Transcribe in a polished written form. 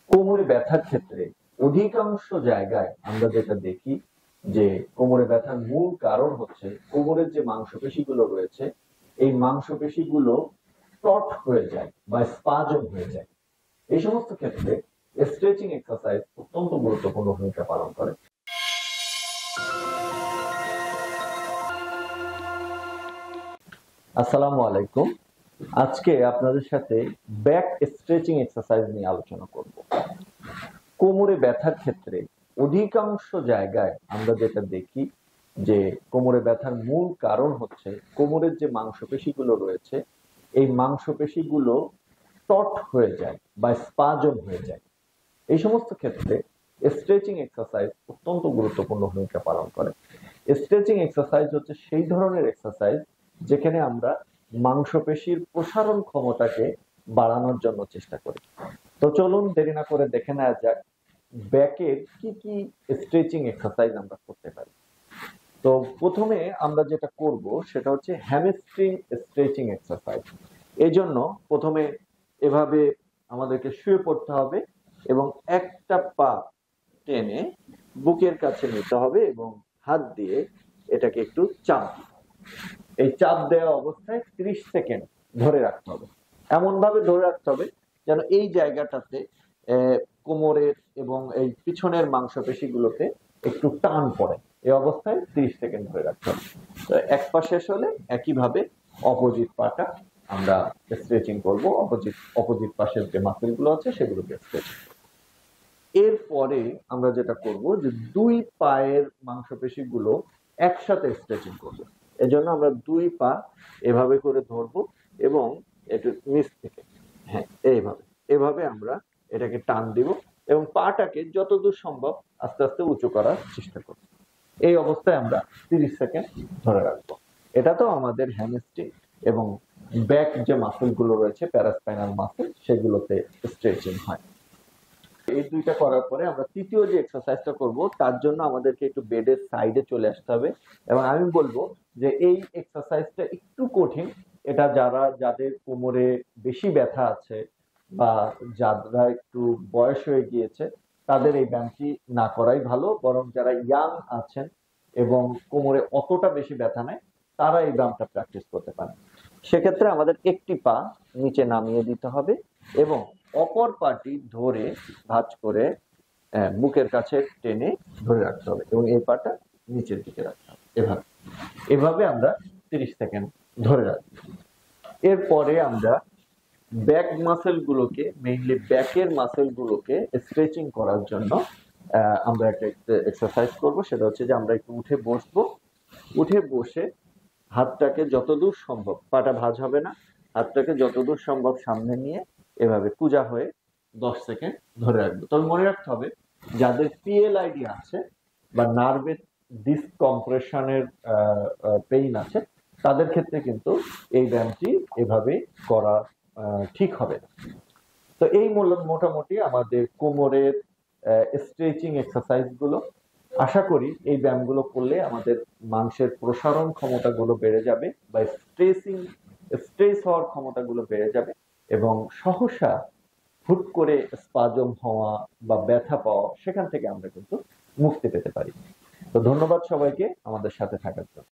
কোমরে ব্যথার ক্ষেত্রে অধিকাংশ জায়গায় আমরা যেটা দেখি যে কোমরে ব্যথার মূল কারণ হচ্ছে কোমরের যে মাংসপেশিগুলো রয়েছে এই মাংসপেশিগুলো টট হয়ে যায় বা স্পাজম হয়ে যায়। এই সমস্ত ক্ষেত্রে স্ট্রেচিং এক্সারসাইজ অত্যন্ত গুরুত্বপূর্ণ ভূমিকা পালন করে। আসসালামু আলাইকুম। আজকে আপনাদের সাথে ব্যাক স্ট্রেচিং এক্সারসাইজ নিয়ে আলোচনা করব। কোমরে ব্যথার ক্ষেত্রে অধিকাংশ জায়গায় আমরা যেটা দেখি যে কোমরে ব্যথার মূল কারণ হচ্ছে কোমরের যে মাংসপেশিগুলো রয়েছে এই মাংসপেশিগুলো টট হয়ে যায় বা স্পাজম হয়ে যায়। এই সমস্ত ক্ষেত্রে স্ট্রেচিং এক্সারসাইজ অত্যন্ত গুরুত্বপূর্ণ ভূমিকা পালন করে। স্ট্রেচিং এক্সারসাইজ হচ্ছে সেই ধরনের এক্সারসাইজ যেখানে আমরা মাংসপেশির প্রসারণ ক্ষমতাকে বাড়ানোর জন্য চেষ্টা করি। তো চলুন দেরি না করে দেখে নেওয়া যাক ব্যাকের কি কি স্ট্রেচিং এক্সারসাইজ আমরা করতে পারি। তো প্রথমে আমরা যেটা করব সেটা হচ্ছে হ্যামস্ট্রিং স্ট্রেচিং এক্সারসাইজ। এই জন্য প্রথমে এভাবে আমাদেরকে শুয়ে পড়তে হবে এবং একটা পা টেনে বুকের কাছে নিতে হবে এবং হাত দিয়ে এটাকে একটু চাপ দিতে হবে। এই চাপ দেওয়া অবস্থায় 30 সেকেন্ড ধরে রাখতে হবে। এমন ভাবে ধরে রাখতে হবে যেন এই জায়গাটাতে কোমরের এবং এই পিছনের মাংসপেশিগুলোতে একটু টান পড়ে। এই অবস্থায় 30 সেকেন্ড ধরে রাখতে হবে। তো এক পা শেষ হলে একইভাবে অপোজিট পাটা আমরা স্ট্রেচিং করব। অপোজিট পাশের যে মাসেল গুলো আছে সেগুলোকে স্ট্রেচিং। এরপরে আমরা যেটা করব যে দুই পায়ের মাংসপেশিগুলো একসাথে স্ট্রেচিং করব। এজন্য আমরা দুই পা এভাবে করে ধরবো এবং একটু নিচ থেকে এভাবে আমরা এটাকে টান দিব এবং পাটাকে যতদূর সম্ভব আস্তে আস্তে উঁচু করার চেষ্টা করব। এই অবস্থায় আমরা 30 সেকেন্ড ধরে রাখবো। এটা তো আমাদের হ্যামস্ট্রিং এবং ব্যাক যে মাসেল গুলো রয়েছে প্যারাস্পাইনাল মাসেল সেগুলোতে স্ট্রেচিং হয়। এই দুইটা করার পরে আমরা তৃতীয় যে এক্সারসাইজটা করব তার জন্য আমাদেরকে একটু বেডের সাইডে চলে আসতে হবে এবং আমি বলবো যে এই এক্সারসাইজটা একটু কঠিন। এটা যাদের কোমরে বেশি ব্যথা আছে বা যারা একটু বয়স হয়ে গিয়েছে তাদের এই ব্যায়ামটি না করাই ভালো, বরং যারা ইয়াং আছেন এবং কোমরে অতটা বেশি ব্যথা নেই তারা এই ব্যায়ামটা প্র্যাকটিস করতে পারে। সেক্ষেত্রে আমাদের একটি পা নিচে নামিয়ে দিতে হবে এবং অপর পাটি ধরে ভাঁজ করে বুকের কাছে টেনে ধরে রাখতে হবে এবং এই পাটা নিচের দিকে রাখতে হবে। এভাবে আমরা 30 সেকেন্ড ধরে রাখবো। এরপরে আমরা ব্যাক মাসেল গুলোকে, মেইনলি ব্যাকের মাসেল গুলোকে স্ট্রেচিং করার জন্য আমরা একটা এক্সারসাইজ করব। সেটা হচ্ছে যে আমরা একটু উঠে বসবো। উঠে বসে হাতটাকে যতদূর সম্ভব, পাটা ভাঁজ হবে না, হাতটাকে যতদূর সম্ভব সামনে নিয়ে এভাবে কুজা হয়ে 10 সেকেন্ড ধরে রাখবো। তবে মনে রাখতে হবে যাদের পিএলআইডি আছে বা নার্ভের ডিসকম্প্রেশনের পেইন আছে তাদের ক্ষেত্রে কিন্তু এই ব্যায়ামটি এভাবে করা ঠিক হবে না। তো এই মোটামুটি আমাদের কোমরের স্ট্রেচিং এক্সারসাইজ গুলো। আশা করি এই ব্যায়ামগুলো করলে আমাদের মাংসের প্রসারণ ক্ষমতাগুলো বেড়ে যাবে বা স্ট্রেস হওয়ার ক্ষমতাগুলো বেড়ে যাবে এবং সহসা হুট করে স্পাজম হওয়া বা ব্যথা পাওয়া সেখান থেকে আমরা কিন্তু মুক্তি পেতে পারি। তো ধন্যবাদ সবাইকে আমাদের সাথে থাকার জন্য।